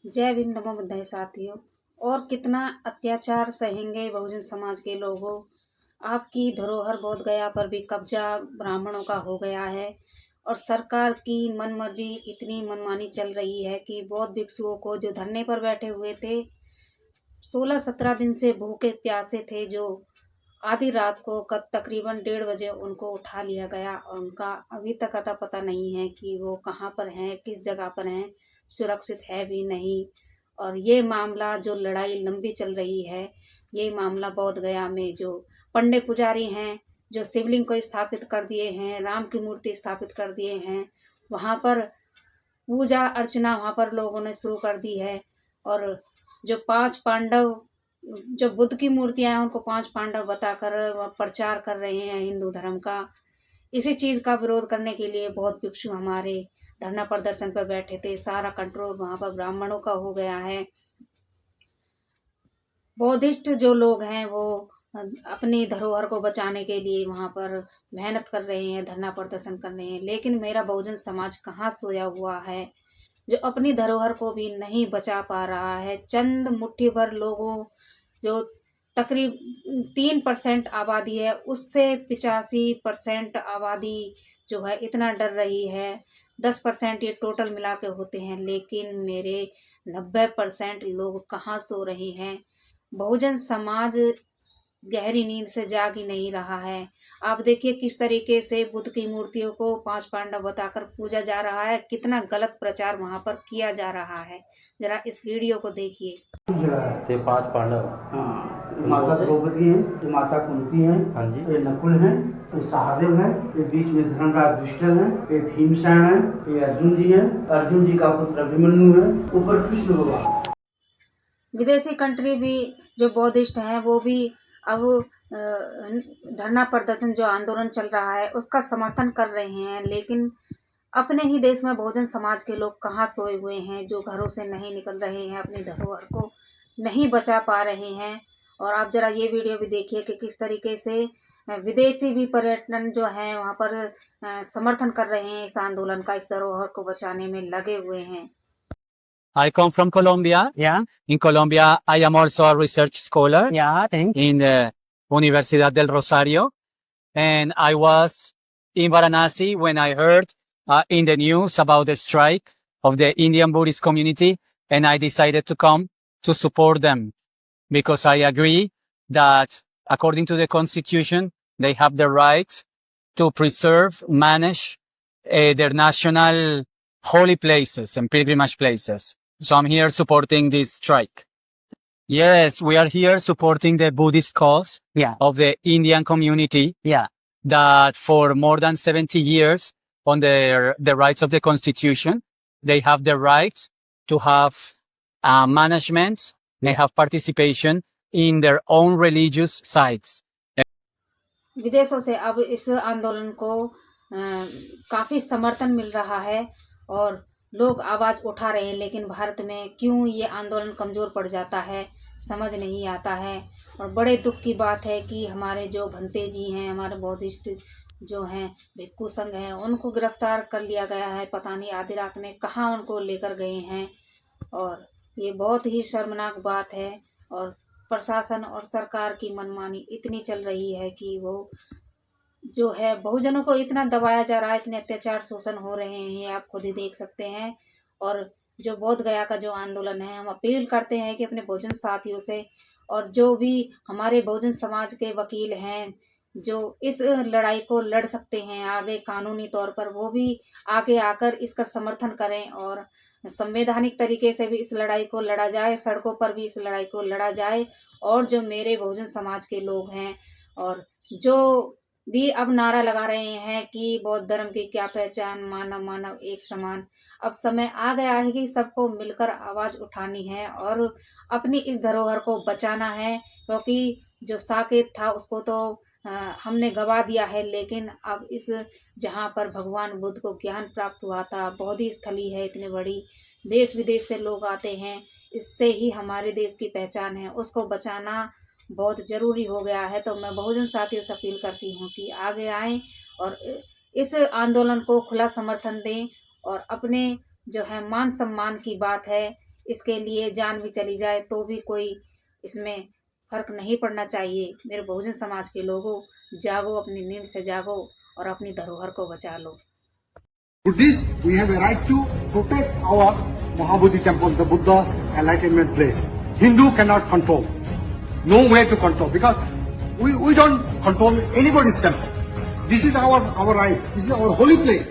जय भीम नमो बुद्धाय साथियों। और कितना अत्याचार सहेंगे बहुजन समाज के लोगों। आपकी धरोहर बोध गया पर भी कब्जा ब्राह्मणों का हो गया है और सरकार की मनमर्जी इतनी मनमानी चल रही है कि बौद्ध भिक्षुओं को जो धरने पर बैठे हुए थे 16-17 दिन से भूखे प्यासे थे, जो आधी रात को तकरीबन 1:30 बजे उनको उठा लिया गया और उनका अभी तक अता पता नहीं है कि वो कहाँ पर हैं, किस जगह पर हैं, सुरक्षित है भी नहीं। और ये मामला जो लड़ाई लंबी चल रही है, ये मामला बोध गया में जो पंडित पुजारी हैं, जो शिवलिंग को स्थापित कर दिए हैं, राम की मूर्ति स्थापित कर दिए हैं, वहाँ पर पूजा अर्चना वहाँ पर लोगों ने शुरू कर दी है। और जो 5 पांडव, जो बुद्ध की मूर्तियां हैं, उनको 5 पांडव बताकर प्रचार कर रहे हैं हिंदू धर्म का। इसी चीज का विरोध करने के लिए बहुत भिक्षु हमारे धरना प्रदर्शन पर बैठे थे। सारा कंट्रोल वहां पर ब्राह्मणों का हो गया है। बौद्धिस्ट जो लोग हैं वो अपनी धरोहर को बचाने के लिए वहां पर मेहनत कर रहे हैं, धरना प्रदर्शन कर रहे हैं। लेकिन मेरा बहुजन समाज कहाँ सोया हुआ है, जो अपनी धरोहर को भी नहीं बचा पा रहा है। चंद मुट्ठी भर लोगों, जो तकरीब 3% आबादी है, उससे 85% आबादी जो है इतना डर रही है। 10% ये टोटल मिला के होते हैं, लेकिन मेरे 90% लोग कहाँ सो रहे हैं। बहुजन समाज गहरी नींद से जाग ही नहीं रहा है। आप देखिए किस तरीके से बुद्ध की मूर्तियों को 5 पांडव बताकर पूजा जा रहा है, कितना गलत प्रचार वहां पर किया जा रहा है। जरा इस वीडियो को देखिए। ये 5 पांडव, हाँ, माता द्रौपदी है, ये माता कुंती है, हाँ जी, ये नकुल है, ये सहदेव है, ये बीच में धर्मराज युधिष्ठिर है, ये भीमसेन है, ये अर्जुन जी है, अर्जुन जी का पुत्र अभिमन्यु है, ऊपर कृष्ण भगवान। विदेशी कंट्री भी जो बौद्धिस्ट हैं वो भी अब धरना प्रदर्शन जो आंदोलन चल रहा है उसका समर्थन कर रहे हैं। लेकिन अपने ही देश में बहुजन समाज के लोग कहाँ सोए हुए हैं, जो घरों से नहीं निकल रहे हैं, अपनी धरोहर को नहीं बचा पा रहे हैं। और आप जरा ये वीडियो भी देखिए कि किस तरीके से विदेशी भी पर्यटन जो है वहाँ पर समर्थन कर रहे हैं इस आंदोलन का, इस धरोहर को बचाने में लगे हुए हैं। I come from Colombia. Yeah, In Colombia, I am also a research scholar yeah, thanks. in the Universidad del Rosario. And I was in Varanasi when I heard in the news about the strike of the Indian Buddhist community. And I decided to come to support them because I agree that according to the constitution, they have the right to preserve, manage their national holy places and pilgrimage places. So I'm here supporting this strike. Yes, we are here supporting the Buddhist cause Yeah, of the Indian community yeah, that for more than 70 years on the rights of the constitution, they have the right to have management, they have participation in their own religious sites. विदेशों से अब इस आंदोलन को काफी समर्थन मिल रहा है और लोग आवाज उठा रहे हैं। लेकिन भारत में क्यों ये आंदोलन कमजोर पड़ जाता है, समझ नहीं आता है। और बड़े दुख की बात है कि हमारे जो भंते जी हैं, हमारे बौद्धिस्ट जो हैं, भिक्खु संघ हैं, उनको गिरफ्तार कर लिया गया है। पता नहीं आधी रात में कहाँ उनको लेकर गए हैं। और ये बहुत ही शर्मनाक बात है। और प्रशासन और सरकार की मनमानी इतनी चल रही है कि वो जो है बहुजनों को इतना दबाया जा रहा है, इतने अत्याचार शोषण हो रहे हैं, आप खुद ही देख सकते हैं। और जो बोध गया का जो आंदोलन है, हम अपील करते हैं कि अपने बहुजन साथियों से और जो भी हमारे बहुजन समाज के वकील हैं, जो इस लड़ाई को लड़ सकते हैं आगे कानूनी तौर पर, वो भी आगे आकर इसका समर्थन करें और संवैधानिक तरीके से भी इस लड़ाई को लड़ा जाए, सड़कों पर भी इस लड़ाई को लड़ा जाए। और जो मेरे बहुजन समाज के लोग हैं और जो भी अब नारा लगा रहे हैं कि बौद्ध धर्म की क्या पहचान, मानव मानव एक समान, अब समय आ गया है कि सबको मिलकर आवाज उठानी है और अपनी इस धरोहर को बचाना है। क्योंकि जो साकेत था उसको तो हमने गवा दिया है, लेकिन अब इस जहाँ पर भगवान बुद्ध को ज्ञान प्राप्त हुआ था, बौद्धि स्थली है इतनी बड़ी, देश विदेश से लोग आते हैं, इससे ही हमारे देश की पहचान है, उसको बचाना बहुत जरूरी हो गया है। तो मैं बहुजन साथियों से अपील करती हूँ कि आगे आएं और इस आंदोलन को खुला समर्थन दें। और अपने जो है मान सम्मान की बात है, इसके लिए जान भी चली जाए तो भी कोई इसमें फर्क नहीं पड़ना चाहिए। मेरे बहुजन समाज के लोगों, जागो, अपनी नींद से जागो और अपनी धरोहर को बचा लो। Buddhists, we have a right to protect our Mahabodhi temple, the Buddha's enlightenment place. Hindu cannot control. No way to control because we don't control anybody's temple. This is our rights. This is our holy place.